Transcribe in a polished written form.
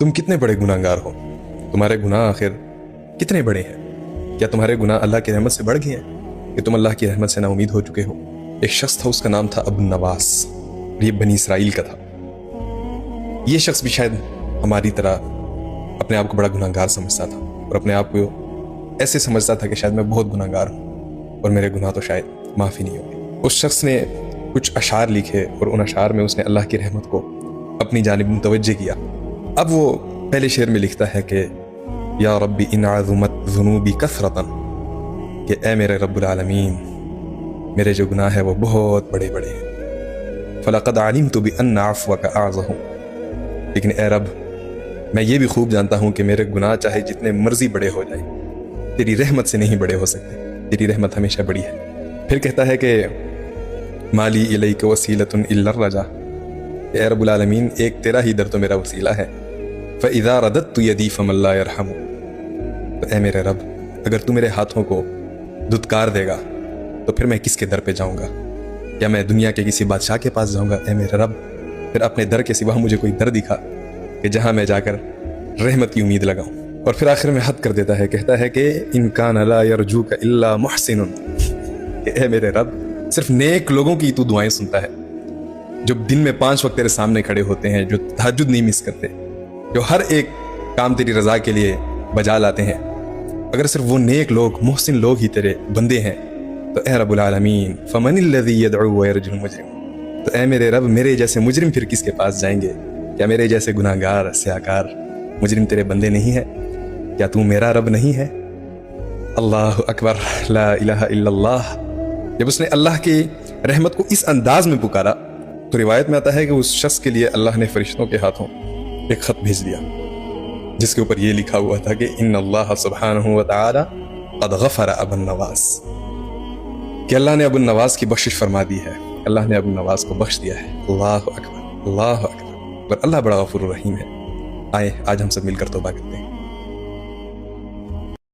तुम कितने बड़े गुनाहगार हो, तुम्हारे गुनाह आखिर कितने बड़े हैं? क्या तुम्हारे गुनाह अल्लाह की रहमत से बढ़ गए हैं कि तुम अल्लाह की रहमत से नाउमीद हो चुके हो? एक शख्स था, उसका नाम था अबू नवास, ये बनी इसराइल का था। ये शख्स भी शायद हमारी तरह अपने आप को बड़ा गुनाहगार समझता था और अपने आप को ऐसे समझता था कि शायद मैं बहुत गुनाहगार हूँ और मेरे गुनाह तो शायद माफ़ी नहीं होंगे। उस शख्स ने कुछ अशार लिखे और उन अशार में उसने अल्लाह की रहमत को अपनी जानिब मुतवज्जे किया। अब वो पहले शेर में लिखता है कि या रब्बी इन आज़ुमत ज़ुनूबी कसरतन, कि ए मेरे रब्बुल आलमीन, मेरे जो गुनाह है वो बहुत बड़े बड़े हैं। फ़लक़द अलिमतु बिअन्न अफ़्वक अअज़म, लेकिन ए रब, मैं ये भी खूब जानता हूँ कि मेरे गुनाह चाहे जितने मर्जी बड़े हो जाएं, तेरी रहमत से नहीं बड़े हो सकते। तेरी रहमत हमेशा बड़ी है। फिर कहता है कि माली इलैका वसीलतुन इल्ला रजा, ए रब्बुल आलमीन, एक तेरा ही दर तो मेरा वसीला है। फ़इज़ा रदद्तु यदी फमन ला यरहमु, तो ए मेरे रब, अगर तू मेरे हाथों को धुतकार देगा तो फिर मैं किसके दर पे जाऊँगा? क्या मैं दुनिया के किसी बादशाह के पास जाऊँगा? ए मेरे रब, फिर अपने दर के सिवा मुझे कोई दर दिखा कि जहाँ मैं जाकर रहमत की उम्मीद लगाऊँ। और फिर आखिर में हद कर देता है, कहता है कि इन कान ला यरजूका इल्ला मुहसिनुन, कि ए मेरे रब, सिर्फ नेक लोगों की तू दुआएं सुनता है, जो दिन में 5 वक्त तेरे सामने खड़े होते हैं, जो तहज्जुद नहीं मिस करते, जो हर एक काम तेरी रजा के लिए बजा लाते हैं। अगर सिर्फ वो नेक लोग, मोहसिन लोग ही तेरे बंदे हैं, तो ए रब्बुल आलमीन फमनिल्लज़ी यदउ व यरजुल मुजरिम, तो ए मेरे रब, मेरे जैसे मुजरिम फिर किसके पास जाएंगे? क्या मेरे जैसे गुनाहगार स्याकार मुजरिम तेरे बंदे नहीं है? क्या तू मेरा रब नहीं है? अल्लाह अकबर, ला इलाहा इल्लल्लाह। जब उसने अल्लाह की रहमत को इस अंदाज में पुकारा तो रिवायत में आता है कि उस शख्स के लिए अल्लाह ने फरिश्तों के हाथों एक खत भेज दिया, जिसके ऊपर ये लिखा हुआ था कि इन्नल्लाह सुब्हानहु व तआला क़द गफ़र अबन नवास, कि अल्लाह ने अबू नवास की बख्शिश फरमा दी है, अल्लाह ने अबू नवास को बख्श दिया है। अल्लाह अकबर, अल्लाह अकबर। पर अल्लाह बड़ा गफूर रहीम है। आए आज हम सब मिलकर तौबा करते हैं।